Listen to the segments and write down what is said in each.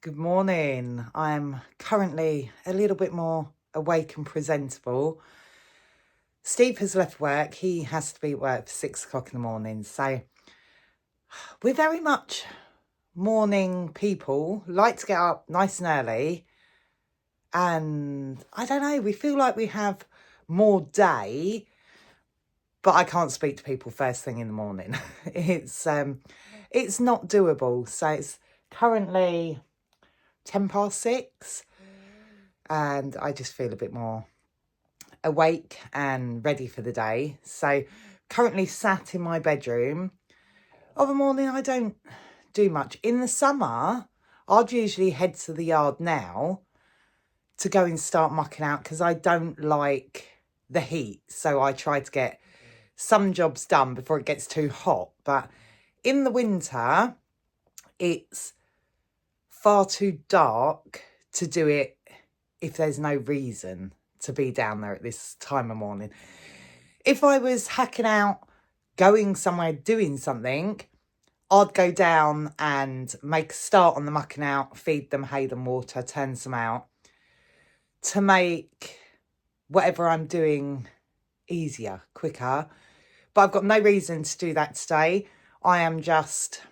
Good morning. I'm currently a little bit more awake and presentable. Steve has left work. He has to be at work for 6 o'clock in the morning. So we're very much morning people, like to get up nice and early. And I don't know, we feel like we have more day, but I can't speak to people first thing in the morning. It's not doable. So it's currently 6:10 and I just feel a bit more awake and ready for the day. So currently sat in my bedroom. Of a morning I don't do much. In the summer I'd usually head to the yard now to go and start mucking out because I don't like the heat. So I try to get some jobs done before it gets too hot. But in the winter it's far too dark to do it if there's no reason to be down there at this time of morning. If I was hacking out, going somewhere, doing something, I'd go down and make a start on the mucking out, feed them hay and water, turn some out to make whatever I'm doing easier, quicker. But I've got no reason to do that today. I am just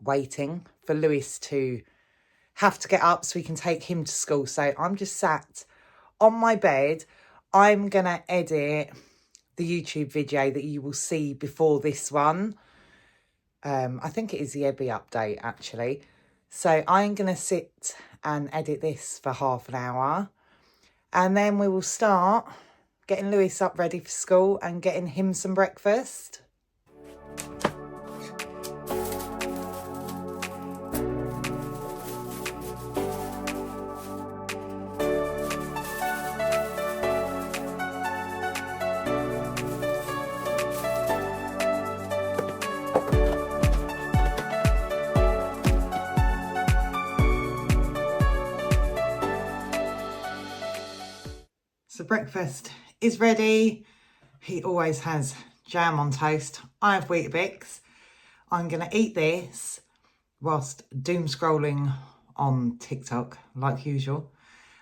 waiting for Lewis to have to get up so we can take him to school. So I'm just sat on my bed. I'm going to edit the YouTube video that you will see before this one. I think it is the Ebby update, actually. So I'm going to sit and edit this for half an hour. And then we will start getting Lewis up ready for school and getting him some breakfast. So breakfast is ready. He always has jam on toast. I have Weetabix. I'm going to eat this whilst doom scrolling on TikTok, like usual,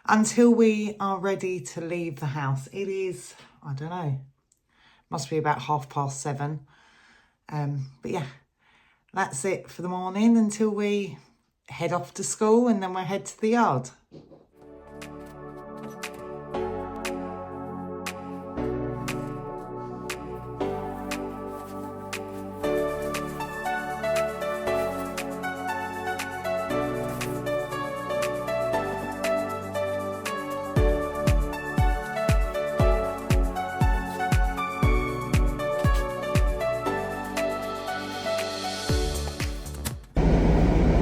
until we are ready to leave the house. It is, I don't know, must be about 7:30. But yeah, that's it for the morning until we head off to school and then we'll head to the yard.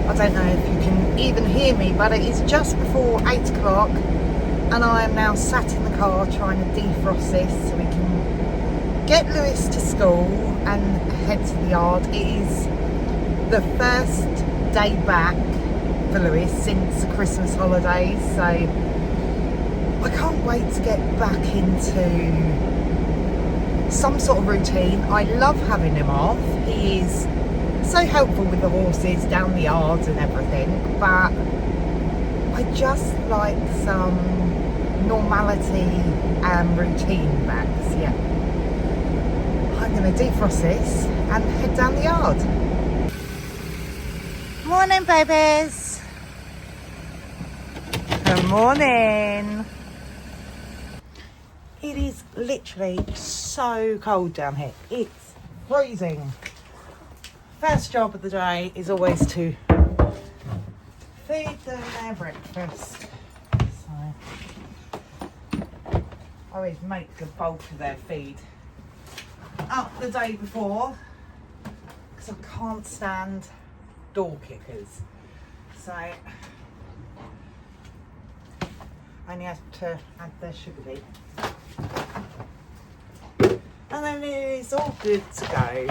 I don't know if you can even hear me, but it is just before 8 o'clock and I am now sat in the car trying to defrost this so we can get Lewis to school and head to the yard. It is the first day back for Lewis since the Christmas holidays, so I can't wait to get back into some sort of routine. I love having him off. He is so helpful with the horses down the yards and everything, but I just like some normality and routine back. So yeah, I'm going to defrost this and head down the yard. Morning, babies. Good morning. It is literally so cold down here. It's freezing. First job of the day is always to feed them their breakfast. So I always make a bulk of their feed up the day before because I can't stand door kickers. So I only have to add their sugar beet. And then it is all good to go.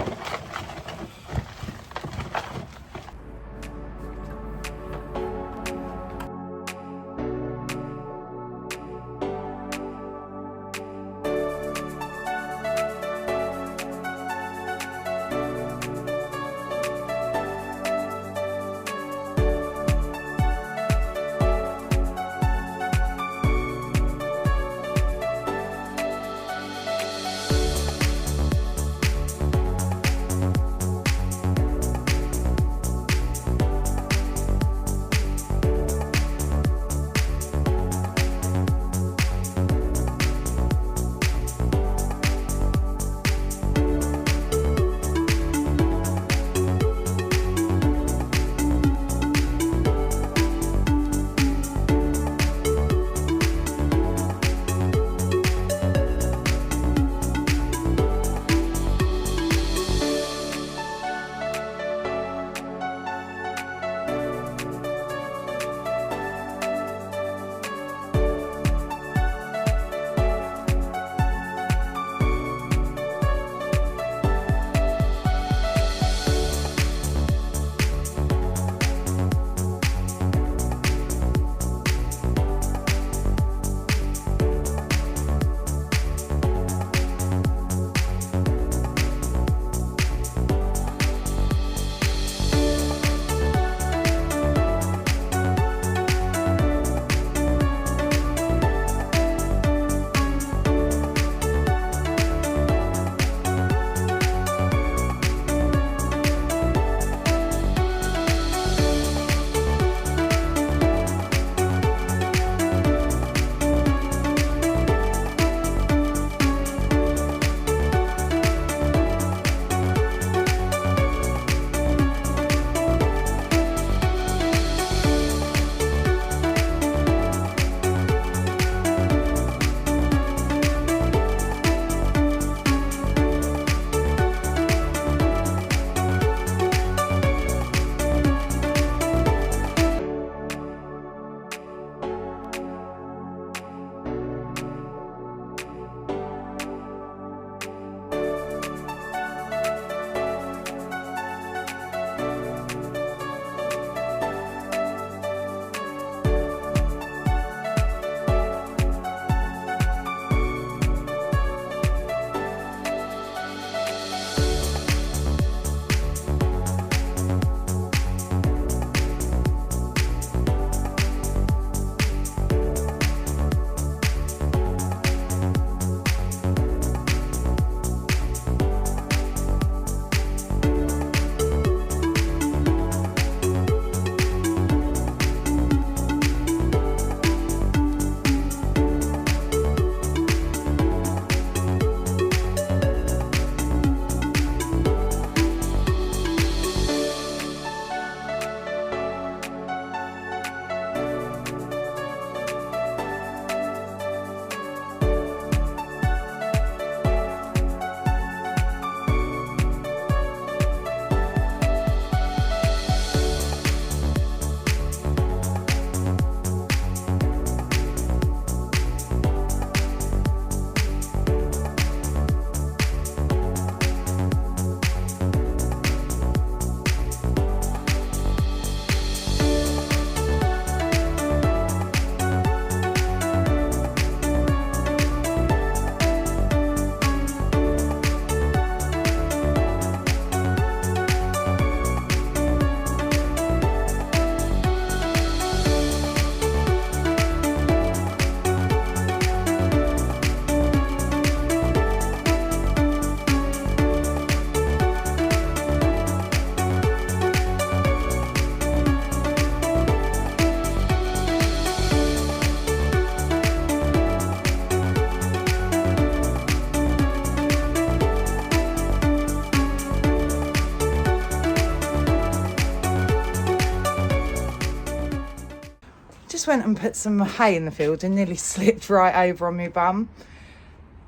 just went and put some hay in the field and nearly slipped right over on my bum.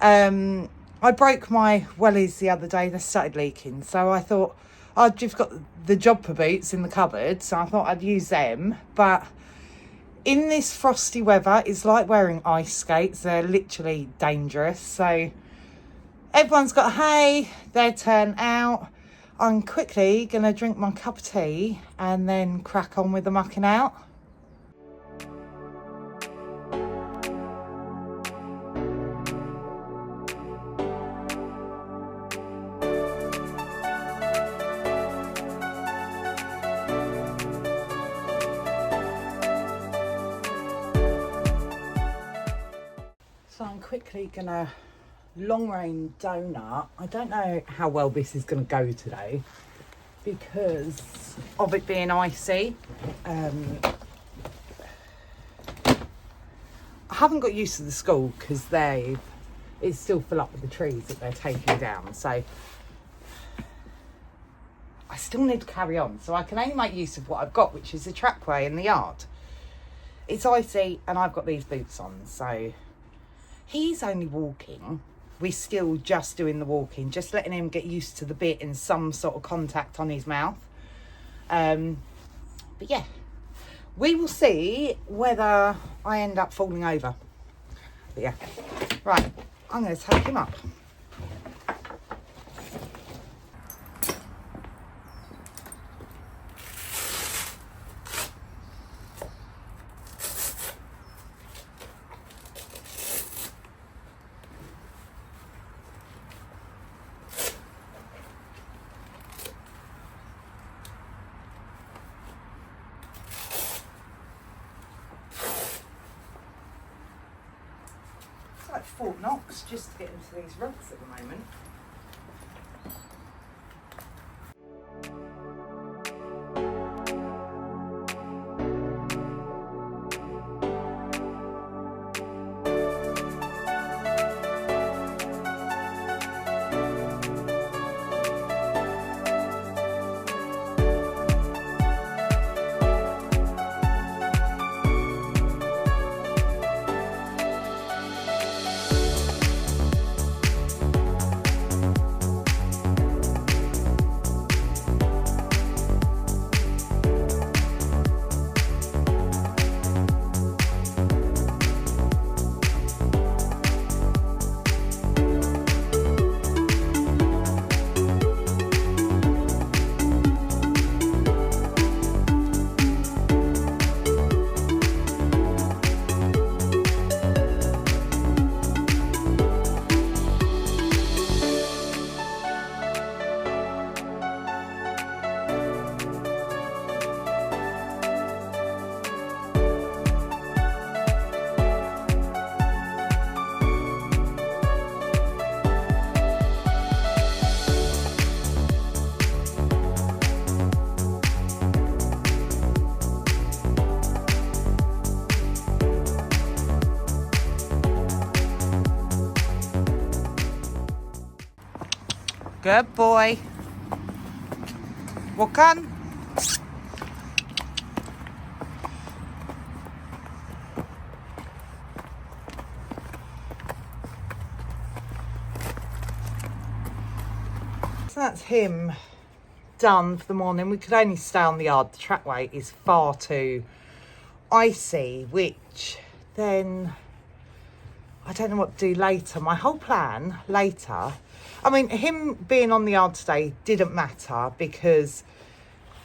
I broke my wellies the other day. They started leaking, so I thought I'd just got the jumper boots in the cupboard, so I thought I'd use them. But in this frosty weather, it's like wearing ice skates. They're literally dangerous. So everyone's got hay, their turn out. I'm quickly going to drink my cup of tea and then crack on with the mucking out. So I'm quickly going to long range donut. I don't know how well this is going to go today because of it being icy. I haven't got used to the school because it's still full up with the trees that they're taking down, so I still need to carry on. So I can only make use of what I've got, which is the trackway in the yard. It's icy and I've got these boots on, so he's only walking. We're still just doing the walking, just letting him get used to the bit and some sort of contact on his mouth. But yeah, we will see whether I end up falling over. But yeah, right, I'm going to take him up. Like Fort Knox just to get into these rugs at the moment. Good boy. Walk on. So that's him done for the morning. We could only stay on the yard. The trackway is far too icy, which then I don't know what to do later. My whole plan later, I mean, him being on the yard today didn't matter because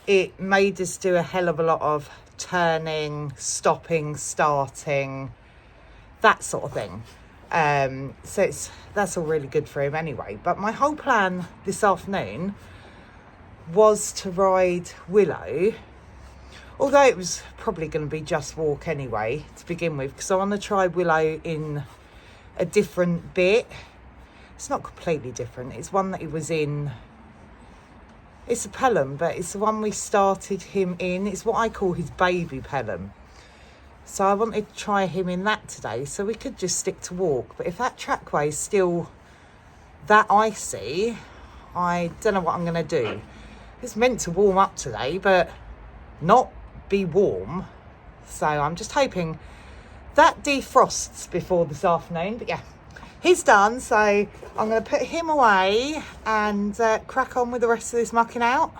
it made us do a hell of a lot of turning, stopping, starting, that sort of thing. So that's all really good for him anyway. But my whole plan this afternoon was to ride Willow, although it was probably going to be just walk anyway to begin with, because I want to try Willow in a different bit. It's not completely different. It's one that he was in. It's a Pelham, but it's the one we started him in. It's what I call his baby Pelham. So I wanted to try him in that today, so we could just stick to walk. But if that trackway is still that icy, I don't know what I'm going to do. It's meant to warm up today, but not be warm So I'm just hoping that defrosts before this afternoon. But yeah, he's done. So I'm going to put him away and crack on with the rest of this mucking out.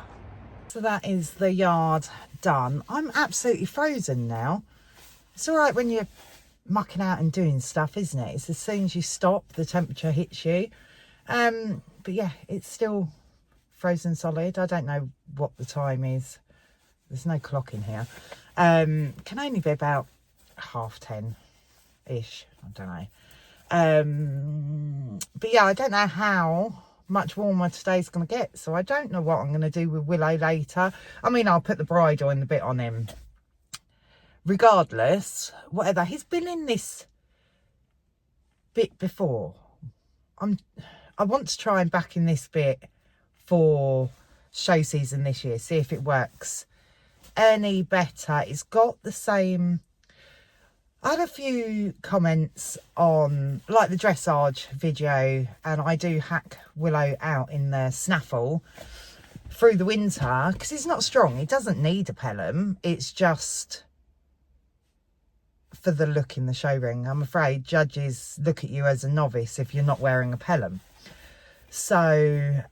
So that is the yard done. I'm absolutely frozen now. It's all right when you're mucking out and doing stuff, isn't it? It's as soon as you stop, the temperature hits you. But yeah, it's still frozen solid. I don't know what the time is. There's no clock in here. Can only be about 10:30-ish. I don't know. But yeah, I don't know how much warmer today's going to get. So I don't know what I'm going to do with Willow later. I mean, I'll put the bridle and the bit on him. Regardless, whatever. He's been in this bit before. I want to try and back in this bit for show season this year. See if it works any better. It's got the same... I had a few comments on like the dressage video, and I do hack Willow out in the snaffle through the winter because he's not strong. He doesn't need a pelham. It's just for the look in the show ring. I'm afraid judges look at you as a novice if you're not wearing a pelham. So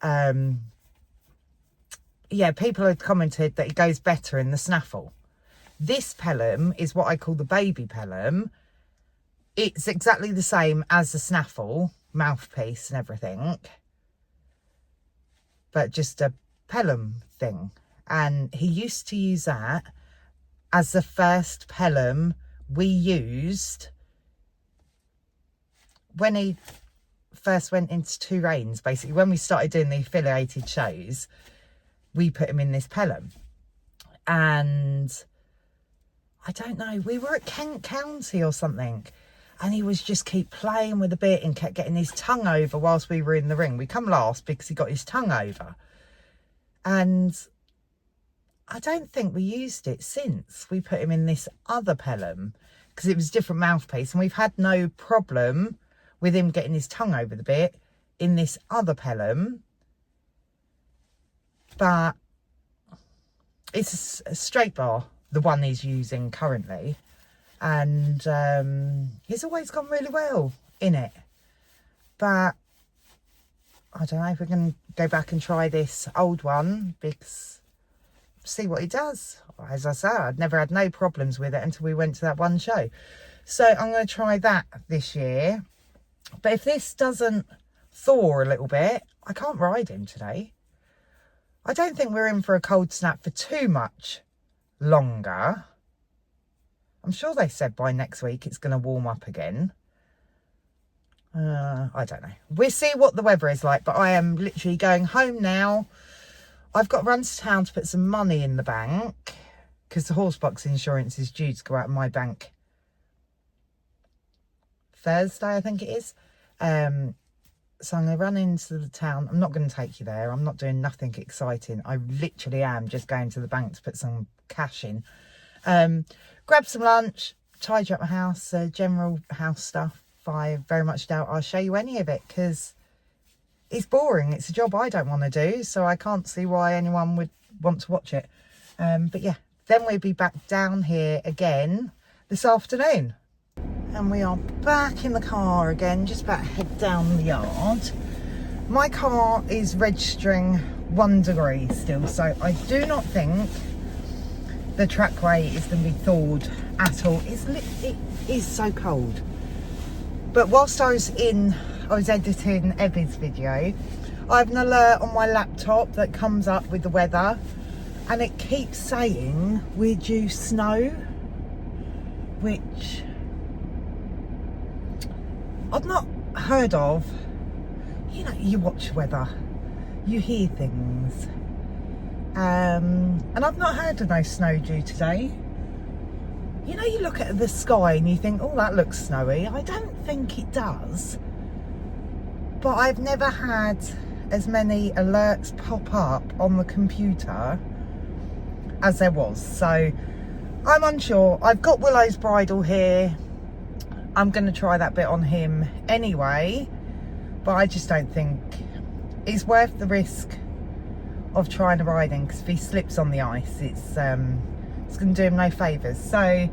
yeah, people had commented that it goes better in the snaffle. This pelham is what I call the baby pelham. It's exactly the same as the snaffle, mouthpiece and everything, but just a pelham thing. And he used to use that as the first pelham we used when he first went into Two Reins. Basically, when we started doing the affiliated shows, we put him in this pelham. And I don't know, we were at Kent County or something, and he was just keep playing with the bit and kept getting his tongue over whilst we were in the ring. We come last because he got his tongue over. And I don't think we used it since. We put him in this other pelham because it was a different mouthpiece, and we've had no problem with him getting his tongue over the bit in this other pelham. But it's a straight bar, the one he's using currently, and he's always gone really well in it. But I don't know if we can go back and try this old one, because see what he does. As I said, I'd never had no problems with it until we went to that one show. So I'm going to try that this year. But if this doesn't thaw a little bit, I can't ride him today. I don't think we're in for a cold snap for too much longer. I'm sure they said by next week it's going to warm up again. I don't know. We'll see what the weather is like, but I am literally going home now. I've got to run to town to put some money in the bank because the horse box insurance is due to go out of my bank Thursday, I think it is. So I'm going to run into the town. I'm not going to take you there. I'm not doing nothing exciting. I literally am just going to the bank to put some cash in. Grab some lunch, tidy up my house, general house stuff. I very much doubt I'll show you any of it because it's boring. It's a job I don't want to do, so I can't see why anyone would want to watch it. But yeah, then we'll be back down here again this afternoon. And we are back in the car again, just about to head down the yard. My car is registering 1 degree still, so I do not think the trackway is going to be thawed at all. It is so cold. But whilst I was editing Ebby's video, I have an alert on my laptop that comes up with the weather, and it keeps saying we're due snow, which I've not heard of. You know, you watch weather, you hear things, and I've not heard of no snow due today. You know, you look at the sky and you think, oh, that looks snowy. I don't think it does, but I've never had as many alerts pop up on the computer as there was, so I'm unsure. I've got Willow's bridle here. I'm going to try that bit on him anyway, but I just don't think it's worth the risk of trying to ride him, because if he slips on the ice, it's going to do him no favours. So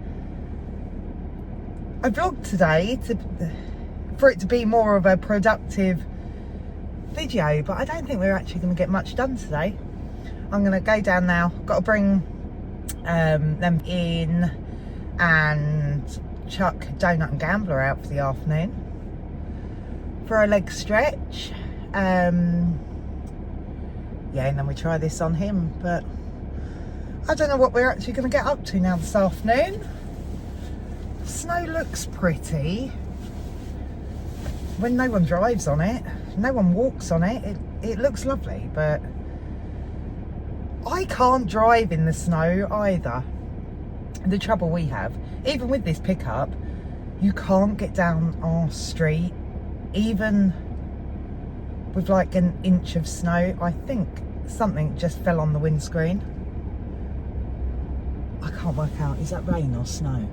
I vlogged today for it to be more of a productive video, but I don't think we're actually going to get much done today. I'm going to go down now. Got to bring them in and chuck Donut and Gambler out for the afternoon for a leg stretch. Yeah, and then we try this on him, but I don't know what we're actually going to get up to now this afternoon. Snow looks pretty when no one drives on it, no one walks on it. It looks lovely, but I can't drive in the snow either. The trouble we have, even with this pickup, you can't get down our street, even with like an inch of snow. I think something just fell on the windscreen. I can't work out, is that rain or snow?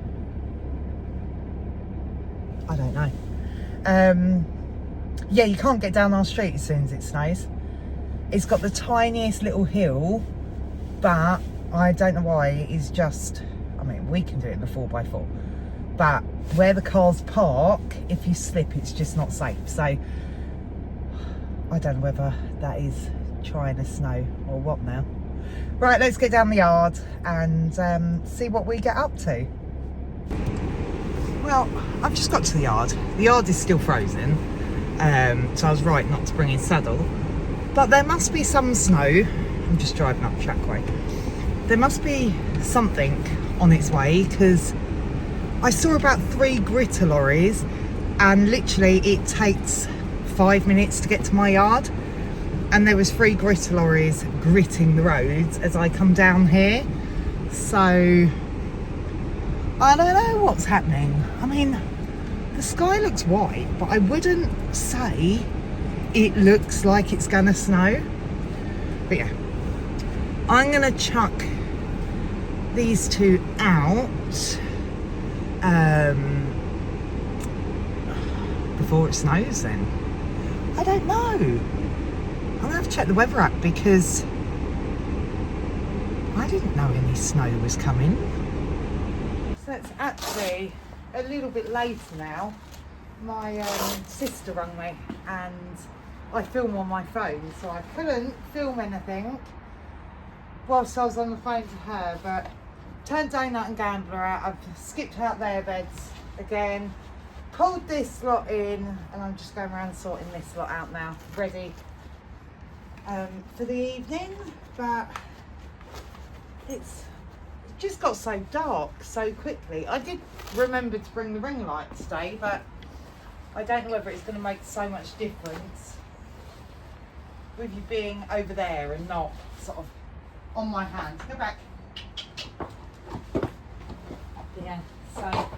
I don't know. Yeah, you can't get down our street as soon as it snows. It's got the tiniest little hill, but I don't know why it is just, I mean, we can do it in the 4x4, but where the cars park, if you slip, it's just not safe. So I don't know whether that is trying to snow or what now. Right, let's get down the yard and see what we get up to. Well, I've just got to the yard. The yard is still frozen, so I was right not to bring his saddle. But there must be some snow. I'm just driving up the trackway. There must be something on its way, because I saw about 3 gritter lorries, and literally it takes 5 minutes to get to my yard. And there was 3 gritter lorries gritting the roads as I come down here. So I don't know what's happening. I mean, the sky looks white, but I wouldn't say it looks like it's gonna snow. But yeah, I'm gonna chuck these 2 out before it snows then. I don't know. I'm gonna have to check the weather app, because I didn't know any snow was coming. So it's actually a little bit later now. My sister rang me and I film on my phone, so I couldn't film anything whilst I was on the phone to her, but turned Donut and Gambler out. I've skipped out their beds again, pulled this lot in, and I'm just going around sorting this lot out now, ready for the evening. But it's just got so dark so quickly. I did remember to bring the ring light today, but I don't know whether it's going to make so much difference with you being over there and not sort of on my hand. Go back. Yeah, so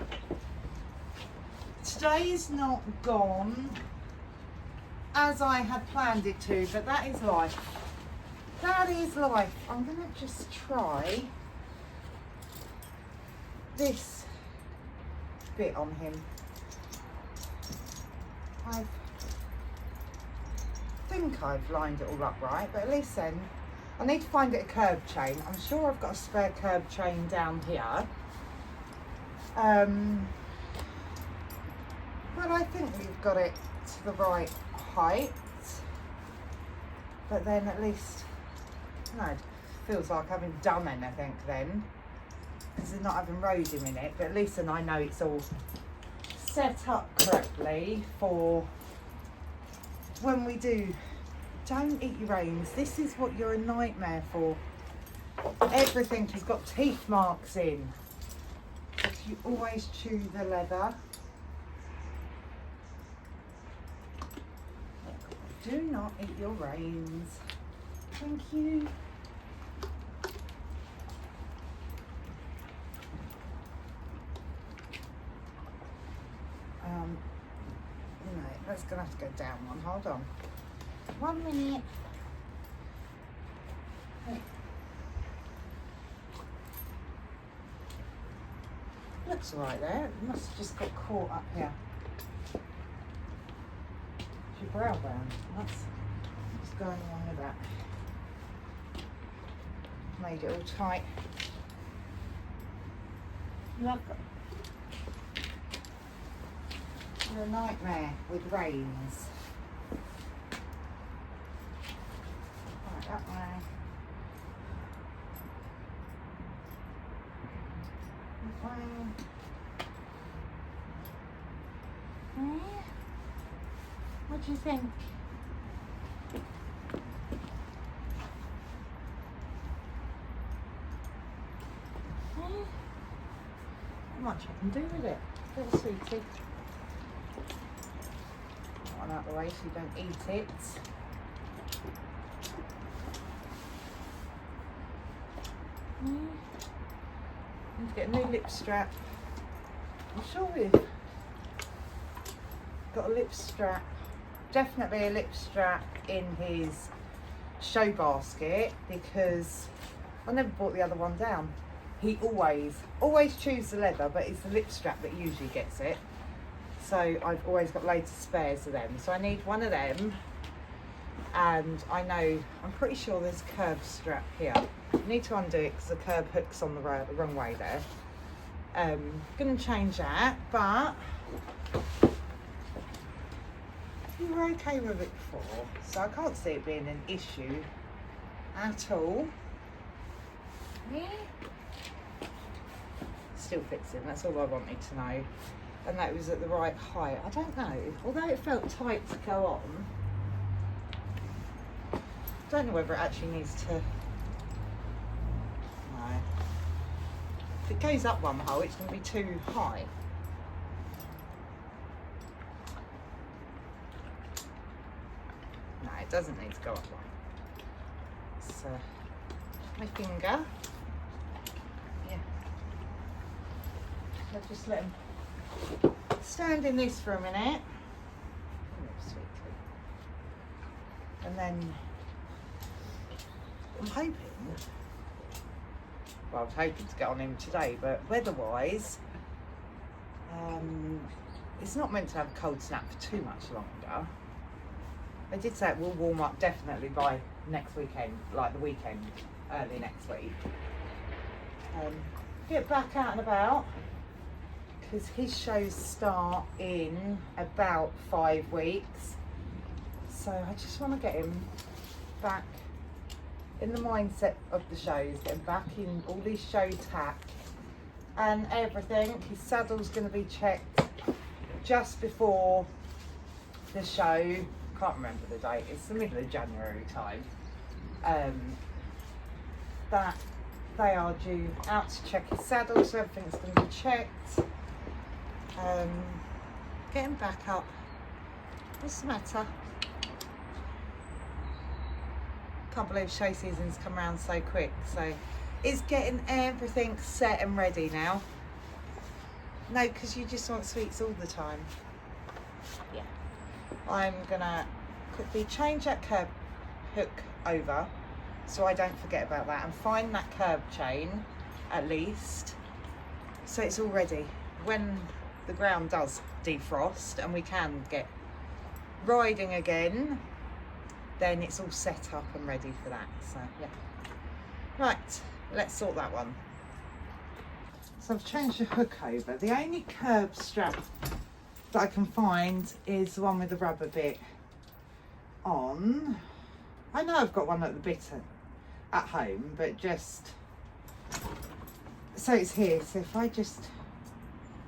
today is not gone as I had planned it to, but that is life. That is life. I'm going to just try this bit on him. I think I've lined it all up right, but at least then I need to find it a curb chain. I'm sure I've got a spare curb chain down here. But I think we've got it to the right height. But then at least, no, it feels like I haven't done anything then, because it's not having rhodium in it, but at least then I know it's all set up correctly for when we do. Don't eat your reins. This is what you're a nightmare for. Everything has got teeth marks in. You always chew the leather. Do not eat your reins. Thank you. No, that's gonna have to go down one. Hold on. 1 minute. Hey. Looks right there. It must have just got caught up here. It's your brow band. What's going on with that? Made it all tight. Look. You're a nightmare with reins. Right, that way. That way. Yeah. What do you think? Not much I can do with it. Little sweetie. One out of the way so you don't eat it. Need to get a new lip strap. I'm sure we've got a lip strap. Definitely a lip strap in his show basket because I never brought the other one down. He always chews the leather, but it's the lip strap that usually gets it. So I've always got loads of spares of them. So I need one of them. And I'm pretty sure there's a curb strap here. I need to undo it because the curb hook's on the wrong way there. Gonna change that, but you were okay with it before. So I can't see it being an issue at all. Yeah. Still fits in, that's all I wanted to know. And that was at the right height. I don't know, although it felt tight to go on, I don't know whether it actually needs to, no. If it goes up one hole, it's going to be too high. No, it doesn't need to go up one. So, my finger. Yeah. I'll just let him stand in this for a minute. And then I'm hoping, well, I was hoping to get on him today, but weather-wise, it's not meant to have a cold snap for too much longer. They did say it will warm up definitely by next weekend, like the weekend, early next week. Get back out and about, because his shows start in about 5 weeks. So I just want to get him back in the mindset of the shows, get him back in all his show tack and everything. His saddle's going to be checked just before the show. Can't remember the date, it's the middle of January time. That they are due out to check his saddle, so everything's going to be checked. Get him back up. What's the matter? Can't believe show season's come around so quick. So it's getting everything set and ready now. No, because you just want sweets all the time. Yeah. I'm gonna quickly change that curb hook over so I don't forget about that, and find that curb chain at least so it's all ready when the ground does defrost and we can get riding again. Then it's all set up and ready for that. So yeah, right, let's sort that one. So I've changed the hook over. The only curb strap that I can find is the one with the rubber bit on. I know I've got one at the bit at home, but just so it's here. So if I just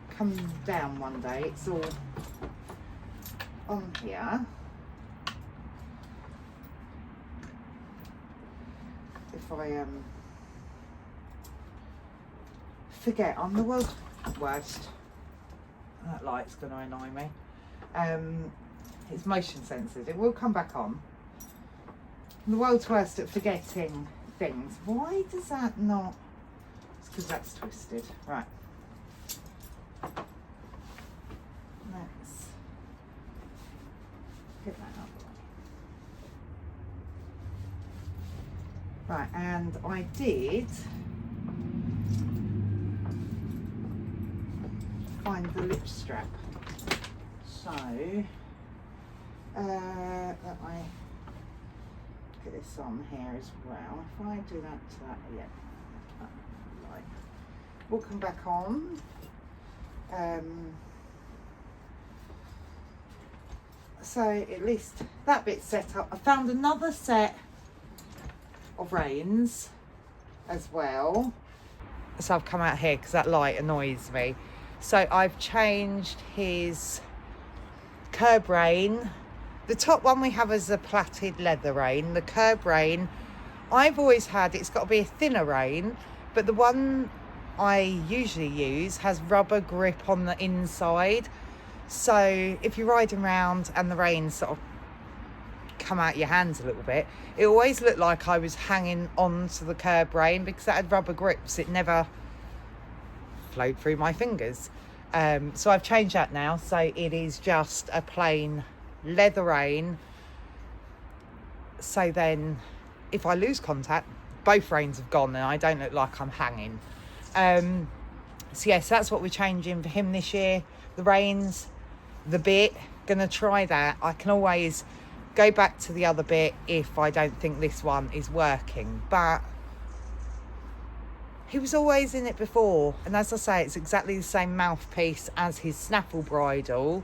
come down one day, it's all on here. If I forget, I'm the world's worst. That light's going to annoy me. It's motion sensitive. It will come back on. I'm the world's worst at forgetting things. Why does that not? It's because that's twisted. Right. Let's get that up. Right, and I did find the lip strap. So, let me get this on here as well. If I do that to that, yeah, right. We'll come back on. So at least that bit's set up. I found another set of reins as well. So I've come out here because that light annoys me. So I've changed his curb rein. The top one we have is a plaited leather rein. The curb rein, I've always had, it's got to be a thinner rein, but the one I usually use has rubber grip on the inside. So if you're riding around and the reins sort of come out your hands a little bit, it always looked like I was hanging onto the curb rein because that had rubber grips. It never flowed through my fingers. So I've changed that now. So it is just a plain leather rein. So then if I lose contact, both reins have gone and I don't look like I'm hanging. So yes, that's what we're changing for him this year. The reins, the bit, gonna try that. I can always go back to the other bit if I don't think this one is working, but he was always in it before, and as I say, it's exactly the same mouthpiece as his snaffle bridle.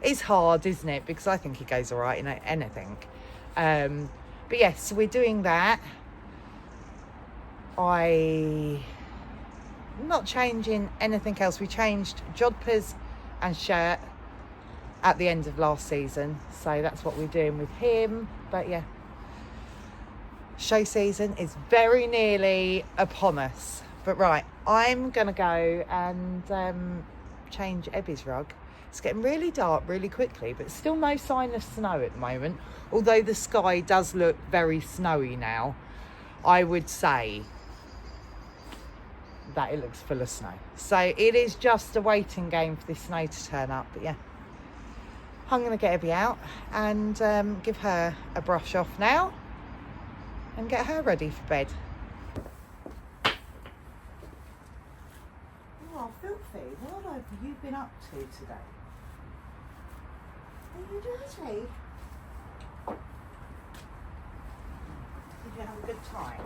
It's hard, isn't it, because I think he goes all right in anything. But yes, we're doing that. I'm not changing anything else. We changed jodhpurs and shirt at the end of last season, so that's what we're doing with him. But yeah, show season is very nearly upon us. But right, I'm gonna go and change Ebby's rug. It's getting really dark really quickly, but still no sign of snow at the moment, although the sky does look very snowy now. I would say that it looks full of snow, so it is just a waiting game for the snow to turn up. But yeah, I'm gonna get Abby out and give her a brush off now and get her ready for bed. Oh, Filthy, what have you been up to today? Are you dirty? Did you have a good time?